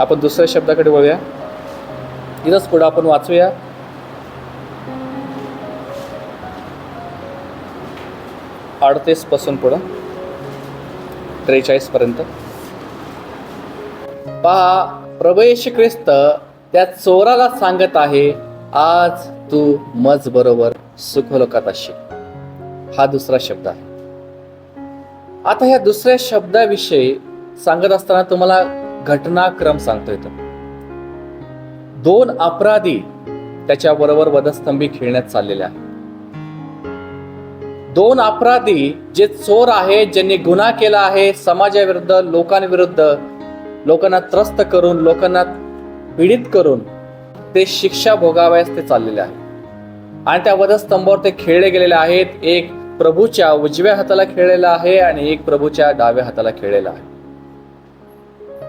आपण दुसऱ्या शब्दाकडे वळूया. इथंच पुढं आपण वाचूया. 38 पासून पुढं 43 पर्यंत पहा, प्रभू येशू ख्रिस्त त्या चोराला सांगत आहे, आज तू मज बरोबर सुखलोकात असशील. हा दुसरा शब्द आहे. आता ह्या दुसऱ्या शब्दाविषयी सांगत असताना तुम्हाला घटनाक्रम सांगतो येतो. 2 अपराधी त्याच्याबरोबर वधस्तंभी खेळण्यात चाललेले आहेत. 2 अपराधी जे चोर आहेत, ज्यांनी गुन्हा केला आहे समाजाविरुद्ध, लोकांविरुद्ध, लोकांना त्रस्त करून, लोकांना पीडित करून ते शिक्षा भोगावयास ते चाललेले आहेत. आणि त्या वधस्तंभावर ते खेळले गेलेले आहेत. एक प्रभूच्या उजव्या हाताला खेळलेला आहे आणि एक प्रभूच्या डाव्या हाताला खेळलेला आहे.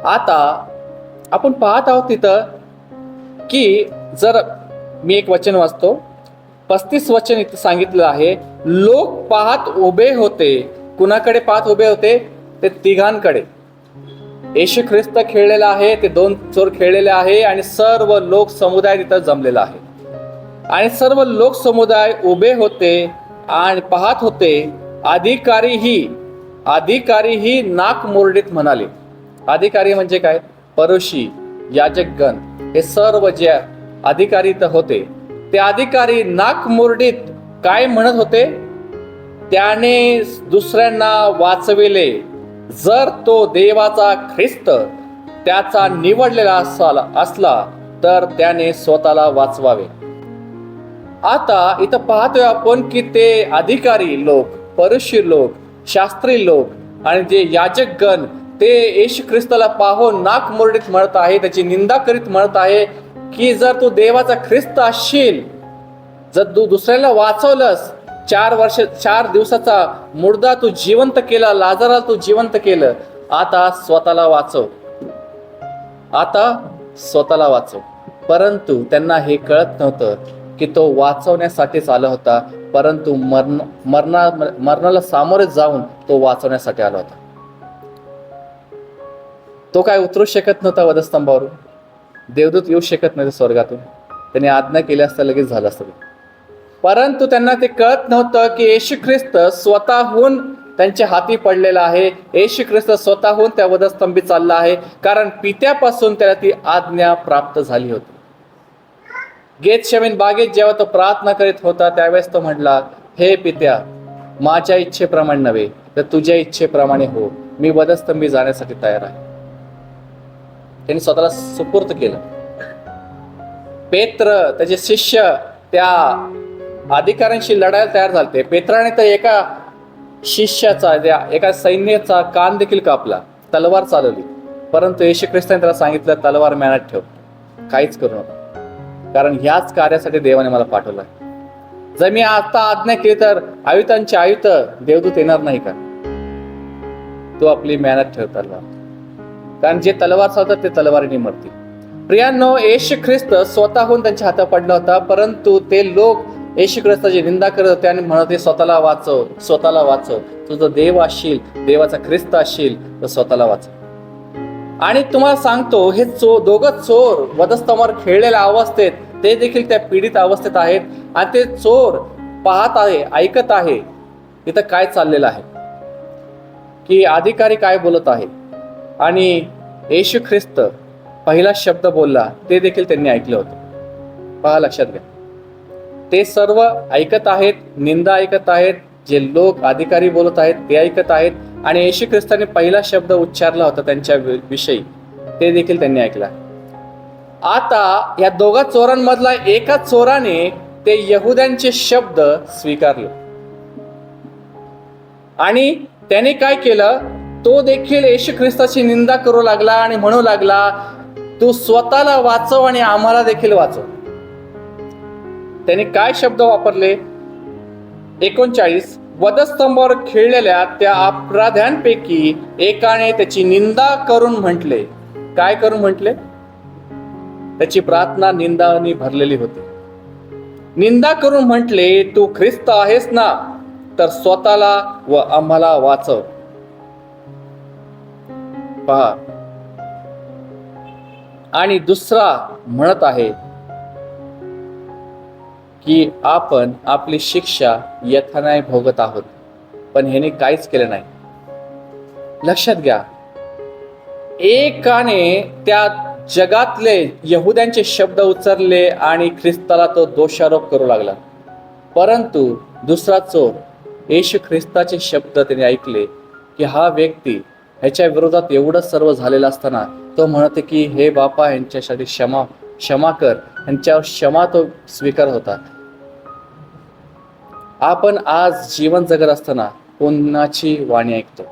आता आपण पाहत आहोत तिथं की जर मी एक वचन वाचतो, 35 वचन इथं सांगितलं आहे, लोक पाहत उभे होते. कुणाकडे पाहत उभे होते? ते तिघांकडे. येशू ख्रिस्त खेळलेला आहे, ते 2 चोर खेळलेले आहे आणि सर्व लोक समुदाय तिथं जमलेला आहे. आणि सर्व लोक समुदाय उभे होते आणि पाहत होते. अधिकारीही नाक मुरडीत म्हणाले. अधिकारी म्हणजे काय? परोशी, याजकगण, हे सर्व जे अधिकारी इथं होते, ते अधिकारी नाक मुरडीत काय म्हणत होते? त्याने दुसऱ्यांना वाचविले. जर तो देवाचा ख्रिस्त त्याचा निवडलेला असला तर त्याने स्वतःला वाचवावे. आता इथं पाहतोय आपण की ते अधिकारी लोक, परुषी लोक, शास्त्री लोक आणि जे याजकगण ते येशू ख्रिस्ताला पाहून नाक मुरडीत म्हणत आहे, त्याची निंदा करीत म्हणत आहे की जर तू देवाचा ख्रिस्त असशील, जर तू दुसऱ्याला वाचवलंस, 4 दिवसाचा मुर्दा तू जिवंत केला, लाजाराला तू जिवंत केलं, आता स्वतःला वाचव. परंतु त्यांना हे कळत नव्हतं की तो वाचवण्यासाठीच आला होता, परंतु मरणाला सामोरे जाऊन तो वाचवण्यासाठी आला होता. तो काय उतरू शकत नव्हता वधस्तंभावरून. देवदूत येऊ शकत नव्हते स्वर्गातून. त्यांनी आज्ञा केली असता लगेच झालं असतं. परंतु त्यांना ते कळत नव्हतं की येशू ख्रिस्त स्वतःहून त्यांच्या हाती पडलेला आहे. येशू ख्रिस्त स्वतःहून त्या वधस्तंभी चालला आहे, कारण पित्यापासून त्याला ती आज्ञा प्राप्त झाली होती. गेतशेमनी बागेत जेव्हा तो प्रार्थना करीत होता त्यावेळेस तो म्हटला, हे पित्या, माझ्या इच्छेप्रमाणे नव्हे तर तुझ्या इच्छेप्रमाणे हो, मी वधस्तंभी जाण्यासाठी तयार आहे. त्यांनी स्वतःला सुपूर्त केलं. पेत्र, त्याचे शिष्य त्या अधिकाऱ्यांशी लढायला तयार झाले. पेत्राने तर एका शिष्याचा, एका सैन्याचा कान देखील कापला, तलवार चालवली. परंतु येशू ख्रिस्ताने त्याला सांगितलं, तलवार मनात ठेव, काहीच करू नका, कारण ह्याच कार्यासाठी देवाने मला पाठवलं. जर मी आता आज्ञा केली तर आयुतांचे आयुत देवदूत येणार नाही का? तो आपली मेहनत ठेव तलवार, कारण जे तलवार चालतात ते तलवारीने मरतील. प्रियांनो, येशू ख्रिस्त स्वतःहून त्यांच्या हातात पडला होता, परंतु ते लोक येशू ख्रिस्ताची निंदा करत होते आणि म्हणत होते, स्वतःला वाचव, तुझं देव असशील, देवाचा ख्रिस्त असशील तर स्वतःला वाचव. आणि तुम्हाला सांगतो, हे दोघं चोर वधस्तंभावर खेळलेल्या अवस्थेत, ते देखील त्या पीडित अवस्थेत आहेत. आणि ते चोर पाहत आहे, ऐकत आहे इथं काय चाललेलं आहे, की अधिकारी काय बोलत आहे. आणि येशू ख्रिस्त पहिला शब्द बोलला ते देखील त्यांनी ऐकलं होतं. पहा, लक्षात घ्या. ते सर्व ऐकत आहेत, निंदा ऐकत आहेत, जे लोक अधिकारी बोलत आहेत ते ऐकत आहेत. आणि येशू ख्रिस्ताने पहिला शब्द उच्चारला होता त्यांच्या विषयी, ते देखील त्यांनी ऐकला. आता या दोघा चोरांमधला एका चोराने ते यहुद्यांचे शब्द स्वीकारले आणि त्याने काय केलं, तो देखील येशू ख्रिस्ताची निंदा करू लागला आणि म्हणू लागला, तू स्वतःला वाचव आणि आम्हाला देखील वाचव. त्याने काय शब्द वापरले? 39, वधस्तंभावर खेळलेल्या त्या अपराध्यांपैकी एकाने त्याची निंदा करून म्हटले. काय करून म्हटले? त्याची प्रार्थना निंदाने भरलेली होती. निंदा करून म्हटले, तू ख्रिस्त आहेस ना, तर स्वतःला व आम्हाला वाचव. पहा, आणि दुसरा म्हणत आहे की आपण आपली शिक्षा यथान्याय भोगत आहोत, पण ह्याने काहीच केलं नाही. लक्षात घ्या, एकाने त्या जगातले यहुद्यांचे शब्द उचलले आणि ख्रिस्ताला तो दोषारोप करू लागला, परंतु दुसरा चोर येशू ख्रिस्ताचे शब्द त्याने ऐकले की हा व्यक्ती ह्याच्या विरोधात एवढं सर्व झालेलं असताना तो म्हणते की हे बापा, यांच्यासाठी क्षमा कर, यांच्यावर क्षमा तो स्वीकार होता. आपण आज जीवन जगत असताना कोणाची वाणी ऐकतो?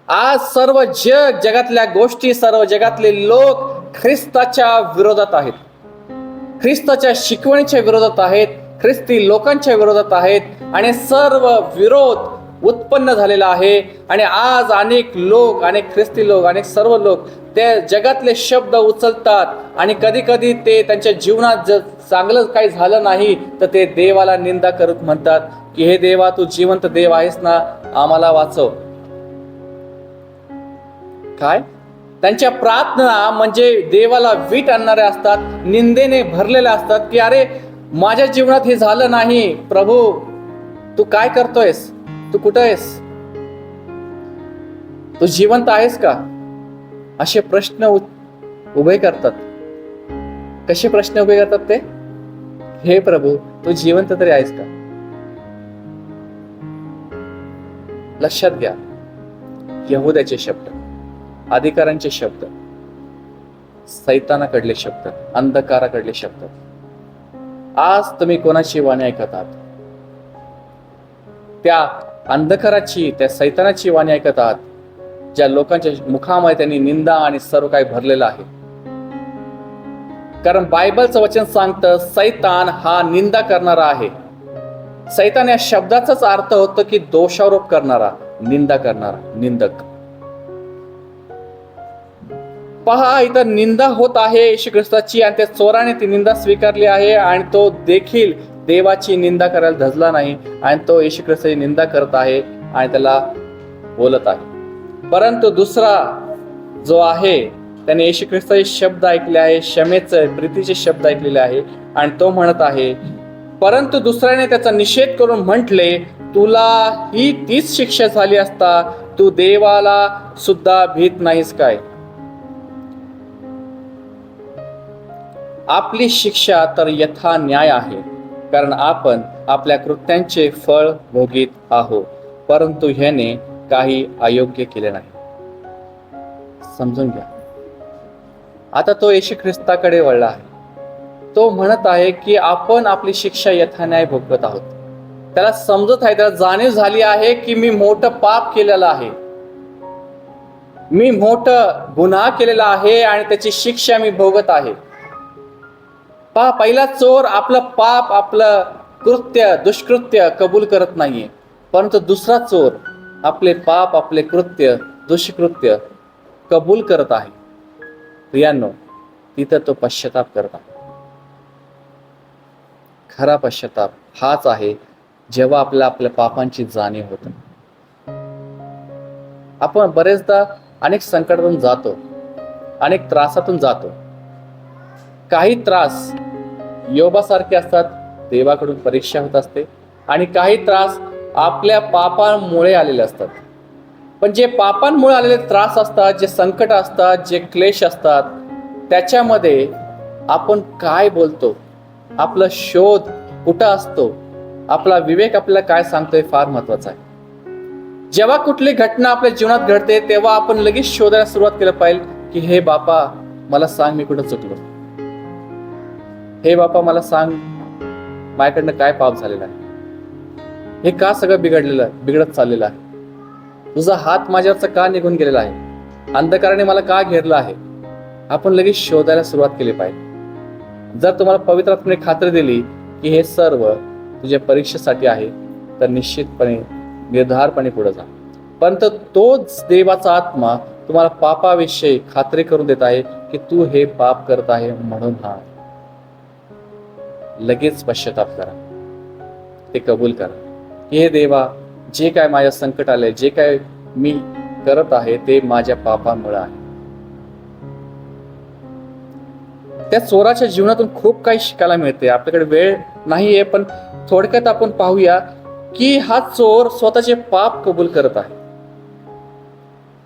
आज सर्व जगातल्या गोष्टी, सर्व जगातले लोक ख्रिस्ताच्या विरोधात आहेत, ख्रिस्ताच्या शिकवणीच्या विरोधात आहेत, ख्रिस्ती लोकांच्या विरोधात आहेत आणि सर्व विरोध उत्पन्न झालेला आहे. आणि आज अनेक लोक, अनेक ख्रिस्ती लोक, अनेक सर्व लोक त्या जगातले शब्द उचलतात आणि कधी कधी ते त्यांच्या जीवनात जर चांगलं काही झालं नाही तर ते देवाला निंदा करत म्हणतात की हे देवा, तू जिवंत देव आहेस ना, आम्हाला वाचव. काय त्यांच्या प्रार्थना म्हणजे देवाला वीट आणणाऱ्या असतात, निंदेने भरलेल्या असतात की अरे माझ्या जीवनात हे झालं नाही, प्रभू तू काय करतोयस, तू कुठं आहेस, तू जिवंत आहेस का? असे प्रश्न उभे करतात. कसे प्रश्न उभे करतात ते? हे प्रभू, तू जिवंत तरी आहेस का? लक्षात घ्या, यहुद्याचे शब्द, अधिकारांचे शब्द, सैतानाकडले शब्द, अंधकाराकडले शब्द. आज तुम्ही कोणाची वाणी ऐकत आहात? त्या अंधकाराची, त्या सैतानाची वाणी ऐकत आहात, ज्या लोकांच्या मुखामध्ये त्यांनी निंदा आणि सर्व काही भरलेलं आहे. कारण बायबलचं वचन सांगतं सैतान हा निंदा करणारा आहे. सैतान या शब्दाचाच अर्थ होतो की दोषारोप करणारा, निंदा करणारा, निंदक. पहा, इथं निंदा होत आहे येशू ख्रिस्ताची आणि त्या चोराने ती निंदा स्वीकारली आहे आणि तो देखील देवाची निंदा करायला धजला नाही आणि तो येशू ख्रिस्ताची निंदा करत आहे आणि त्याला बोलत आहे. परंतु दुसरा जो आहे त्याने येशू ख्रिस्ताचे शब्द ऐकले आहे, क्षमेचे, प्रीतीचे शब्द ऐकलेले आहे आणि तो म्हणत आहे, परंतु दुसऱ्याने त्याचा निषेध करून म्हटले, तुला ही तीच शिक्षा झाली असता तू देवाला सुद्धा भीत नाहीस काय? आपली शिक्षा तर यथा न्याय आहे, कारण आपण आपल्या कृत्यांचे फळ भोगीत आहोत, परंतु ह्याने काही अयोग्य केले नाही. समजून घ्या. आता तो येशू ख्रिस्ताकडे वळला आहे. तो म्हणत आहे की आपण आपली शिक्षा यथान्याय भोगत आहोत. त्याला समजत आहे, त्याला जाणीव झाली आहे की मी मोठं पाप केलेलं आहे, मी मोठं गुन्हा केलेला आहे आणि त्याची शिक्षा मी भोगत आहे. पहा, पहिला चोर आपलं पाप, आपलं कृत्य, दुष्कृत्य कबूल करत नाहीये, परंतु दुसरा चोर आपले पाप, आपले कृत्य, दुष्कृत्य कबूल करत आहे. प्रियांनो, तिथं तो पश्चाताप करत आहे. खरा पश्चाताप हाच आहे जेव्हा आपल्या पापांची जाणीव होते. आपण बरेचदा अनेक संकटातून जातो, अनेक त्रासातून जातो. काही त्रास योबासारखे असतात, देवाकडून परीक्षा होत असते, आणि काही त्रास आपल्या पापांमुळे आलेले असतात. पण जे पापांमुळे आलेले त्रास असतात, जे संकट असतात, जे क्लेश असतात, त्याच्यामध्ये आपण काय बोलतो, आपला शोध कुठं असतो, आपला विवेक आपल्याला काय सांगतोय, फार महत्वाचं आहे. जेव्हा कुठली घटना आपल्या जीवनात घडते तेव्हा आपण लगेच शोधायला सुरुवात केलं पाहिजे की हे बापा मला सांग, मी कुठं चुकलो, हे बापा मला सांग माझ्याकडनं काय पाप झालेला आहे, हे का सगळं बिघडत चाललेलं आहे, तुझा हात माझ्यावरचा का निघून गेलेला आहे, अंधकाराने मला का घेरलं आहे. आपण लगेच शोधायला सुरुवात केली पाहिजे. जर तुम्हाला पवित्र आत्म्याने खात्री दिली की हे सर्व तुझ्या परीक्षेसाठी आहे, तर निश्चितपणे निर्धारपणे पुढे जा. परंतु तोच देवाचा आत्मा तुम्हाला पापाविषयी खात्री करून देत आहे की तू हे पाप करत आहे, म्हणून हा लगेच पश्चाताप करा, ते कबूल करा की हे देवा, जे काय माझ्या संकट आले, जे काय मी करत आहे ते माझ्या पापामुळे आहे. त्या चोराच्या जीवनातून खूप काही शिकायला मिळते. आपल्याकडे वेळ नाहीये, पण थोडक्यात आपण पाहूया की हा चोर स्वतःचे पाप कबूल करत आहे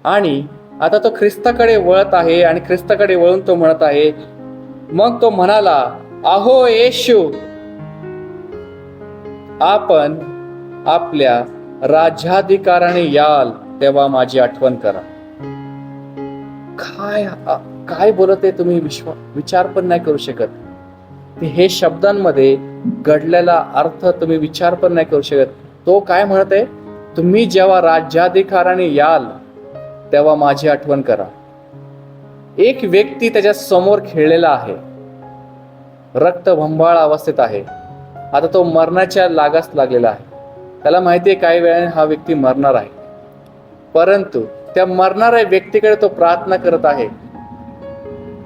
आणि आता तो ख्रिस्ताकडे वळत आहे आणि ख्रिस्ताकडे वळून तो म्हणत आहे, मग तो म्हणाला, अहो येशू, आपण आपल्या राज्याधिकाराने याल तेव्हा माझी आठवण करा. काय बोलत आहे तुम्ही, विचार पण नाही करू शकत. हे शब्दांमध्ये घडलेला अर्थ तुम्ही विचार पण नाही करू शकत. तो काय म्हणत आहे, तुम्ही जेव्हा राज्याधिकाराने याल तेव्हा माझी आठवण करा. एक व्यक्ती त्याच्या समोर खेळलेला आहे, रक्तबंबाळ अवस्थेत आहे. आता तो मरणाच्या लागास लागलेला आहे. त्याला माहिती आहे काही वेळाने हा व्यक्ती मरणार आहे, परंतु त्या मरणाऱ्या व्यक्तीकडे तो प्रार्थना करत आहे.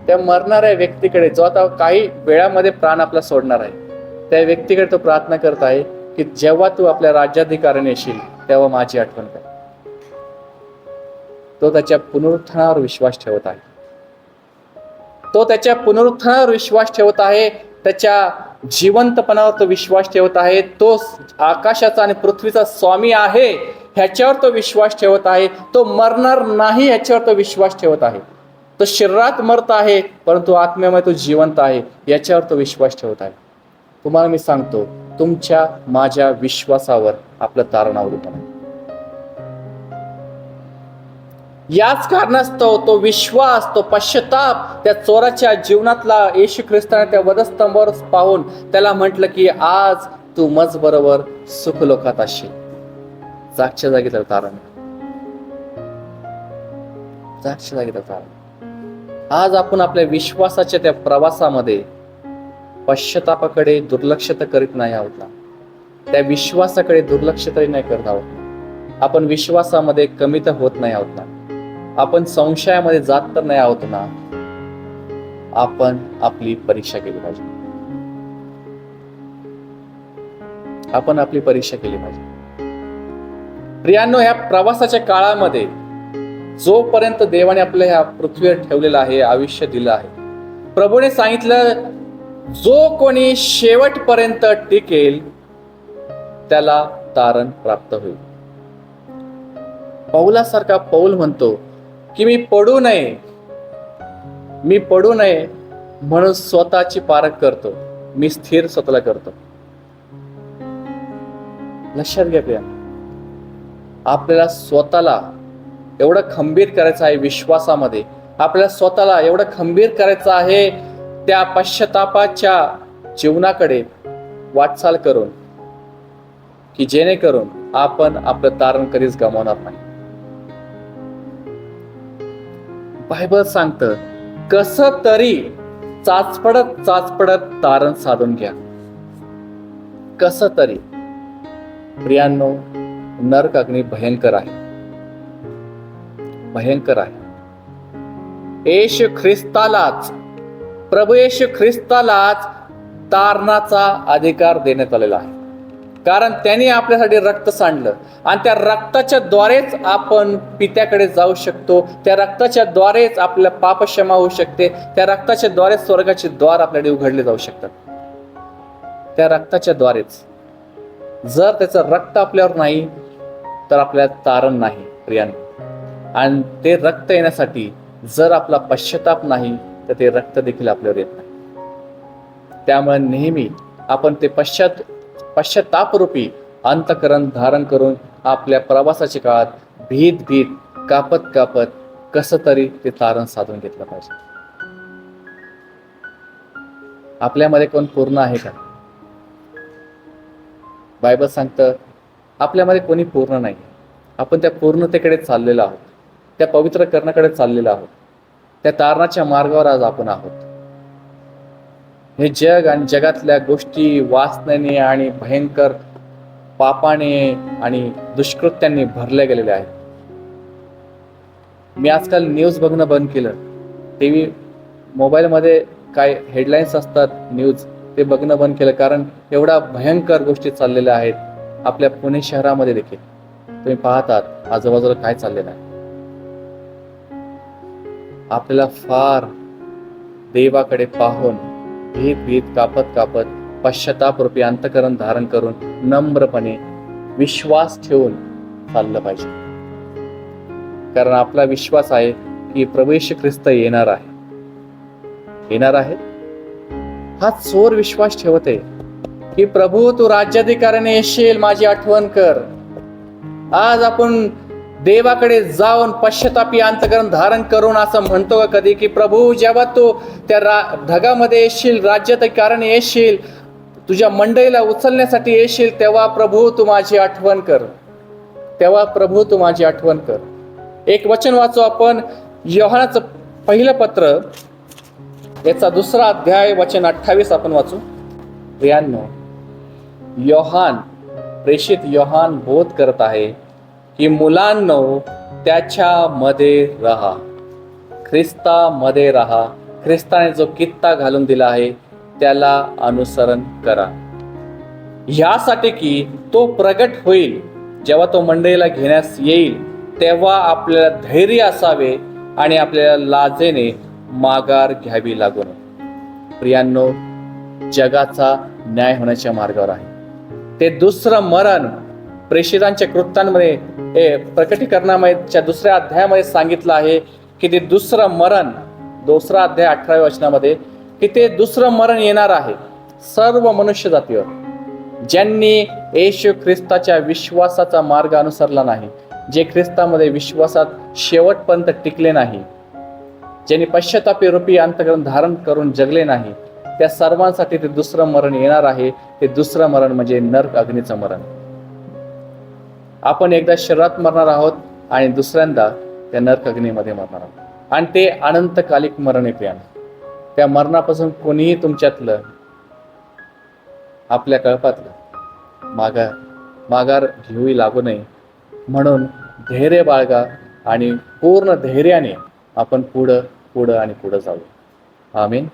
त्या मरणाऱ्या व्यक्तीकडे, जो आता काही वेळामध्ये प्राण आपला सोडणार आहे, त्या व्यक्तीकडे तो प्रार्थना करत आहे की जेव्हा तू आपल्या राज्याधिकाराने येशील तेव्हा माझी आठवण कर. तो त्याच्या पुनरुत्थानावर विश्वास ठेवत आहे. तो त्याच्या पुनरुत्थानावर विश्वास ठेवत आहे. त्याच्या जिवंतपणावर तो विश्वास ठेवत आहे. तो आकाशाचा आणि पृथ्वीचा स्वामी आहे ह्याच्यावर तो विश्वास ठेवत आहे. तो मरणार नाही ह्याच्यावर तो विश्वास ठेवत आहे. तो शरीरात मरत आहे, परंतु आत्म्यामध्ये तो जिवंत आहे याच्यावर तो विश्वास ठेवत आहे. तुम्हाला मी सांगतो, तुमच्या माझ्या विश्वासावर आपलं तारण अवलंबून आहे. याच कारणास्तव तो विश्वास, तो पश्चाताप त्या चोराच्या जीवनातला येशू ख्रिस्ताने त्या वधस्तंभावर पाहून त्याला म्हटलं की आज तू मज बरोबर सुखलोकात असशील. जागच्या जागी त्याला तारण, जागच्या जागी त्याला तारण. आज आपण आपल्या विश्वासाच्या त्या प्रवासामध्ये पश्चातापाकडे दुर्लक्ष तर करीत नाही आहोत ना, त्या विश्वासाकडे दुर्लक्ष तरी नाही करत आहोत ना. आपण विश्वासामध्ये कमी तर होत नाही आहोत ना. आपण संशयामध्ये जात तर नाही आहोत ना. आपण आपली परीक्षा केली पाहिजे. आपण आपली परीक्षा केली पाहिजे. प्रियांनो, ह्या प्रवासाच्या काळामध्ये जोपर्यंत देवाने आपल्या ह्या पृथ्वीवर ठेवलेलं आहे, आयुष्य दिलं आहे, प्रभूने सांगितलं, जो कोणी शेवटपर्यंत टिकेल त्याला तारण प्राप्त होईल. पौलासारखा पौल म्हणतो की मी पडू नये म्हणून स्वतःची पारख करतो, मी स्थिर स्वतःला करतो. लक्षात घ्या प्रिया, आपल्याला स्वतःला एवढं खंबीर करायचं आहे विश्वासामध्ये. आपल्याला स्वतःला एवढं खंबीर करायचं आहे त्या पश्चातापाच्या जीवनाकडे वाटचाल करून, की जेणेकरून आपण आपलं तारण कधीच गमावणार नाही. बायबल सांगतं, कसं तरी चाचपडत तारण साधून घ्या. कसं तरी. प्रियांनो, नरक अग्नी भयंकर आहे, भयंकर आहे. येशू ख्रिस्तालाच, प्रभू येशू ख्रिस्तालाच तारणाचा अधिकार देण्यात आलेला आहे, कारण त्याने आपल्यासाठी रक्त सांडलं आणि त्या रक्ताच्या द्वारेच आपण पित्याकडे जाऊ शकतो. त्या रक्ताच्या द्वारेच आपल्या पाप क्षमा होऊ शकते. त्या रक्ताच्या द्वारेच स्वर्गाचे द्वार आपल्याकडे उघडले जाऊ शकतात. त्या रक्ताच्या द्वारेच. जर त्याचं रक्त आपल्यावर नाही तर आपल्याला तारण नाही प्रियांनो. आणि ते रक्त येण्यासाठी जर आपला पश्चाताप नाही तर ते रक्त देखील आपल्यावर येत नाही. त्यामुळे नेहमी आपण ते पश्चातापरूपी अंतःकरण धारण करून आपल्या प्रवासाच्या काळात भीत कापत कसं तरी ते तारण साधून घेतलं पाहिजे. आपल्यामध्ये कोण पूर्ण आहे का? बायबल सांगतं आपल्यामध्ये कोणी पूर्ण नाही. आपण त्या पूर्णतेकडे चाललेलो आहोत, त्या पवित्र करण्याकडे चाललेलो आहोत. त्या तारणाच्या मार्गावर आज आपण आहोत. हे जग आणि जगातल्या गोष्टी वासनेने आणि भयंकर पापाने आणि दुष्कृत्यांनी भरले गेलेले आहेत. मी आजकाल न्यूज बघणं बंद केलं. टीव्ही, मोबाईलमध्ये काय हेडलाईन्स असतात न्यूज, ते बघणं बंद केलं, कारण एवढा भयंकर गोष्टी चाललेल्या आहेत. आपल्या पुणे शहरामध्ये देखील तुम्ही पाहतात आजूबाजूला काय चाललेलं आहे. आपल्याला फार देवाकडे पाहून भीत भीत कापत कापत पश्चातापरूपी अंतःकरण धारण करून नम्रपणे विश्वास ठेवून चाललं पाहिजे. कारण आपला विश्वास आहे की प्रभू येशू ख्रिस्त येणार आहे. हा चोर विश्वास ठेवते की प्रभू तू राज्याधिकाऱ्याने येशील, माझी आठवण कर. आज आपण देवाकडे जाऊन पश्चातापी अंतःकरण धारण करून असं म्हणतो का कधी की प्रभू जेव्हा तू त्या ढगामध्ये येशील, राज्याधिकाऱ्याने येशील, तुझ्या मंडळीला उचलण्यासाठी येशील, तेव्हा प्रभू तू माझी आठवण कर. एक वचन वाचू आपण, योहानाचं पहिलं पत्र याचा 2रा अध्याय वचन 28 आपण वाचू. प्रियांनो, प्रेषित योहान बोध करत आहे की मुलांनो त्याच्यामध्ये राहा, ख्रिस्तामध्ये राहा. ख्रिस्ताने जो कित्ता घालून दिला आहे त्याला अनुसरण करा, ह्यासाठी की तो प्रगट होईल. जेव्हा तो मंडळीला घेण्यास येईल तेव्हा आपल्याला धैर्य असावे आणि आपल्याला लाजेने माघार घ्यावी लागू नये. प्रियांनो, जगाचा न्याय होण्याच्या मार्गावर आहे. ते दुसरं मरण प्रेषितांच्या कृत्यांमध्ये प्रकटीकरणाच्या 2ऱ्या अध्यायामध्ये सांगितलं आहे की ते दुसरं मरण, 2रा अध्याय 18व्या वचनामध्ये, की ते दुसरं मरण येणार आहे सर्व मनुष्य जातीवर. ज्यांनी येशू ख्रिस्ताच्या विश्वासाचा मार्ग अनुसरला नाही, जे ख्रिस्तामध्ये विश्वासात शेवटपर्यंत टिकले नाही, ज्यांनी पश्चातापी रूपी अंतःकरण धारण करून जगले नाही, त्या सर्वांसाठी ते दुसरं मरण येणार आहे. ते दुसरं मरण म्हणजे नरक अग्नीचं मरण. आपण एकदा शरीरात मरणार आहोत आणि दुसऱ्यांदा त्या नरक अग्नीमध्ये मरणार आहोत, आणि ते अनंतकालिक मरण आहे. प्रियांनो, त्या मरणापासून कोणीही तुमच्यातलं, आपल्या कळपातलं माघार घेऊ लागू नये. म्हणून धैर्य बाळगा आणि पूर्ण धैर्याने आपण पुढं जाऊ. आमीन.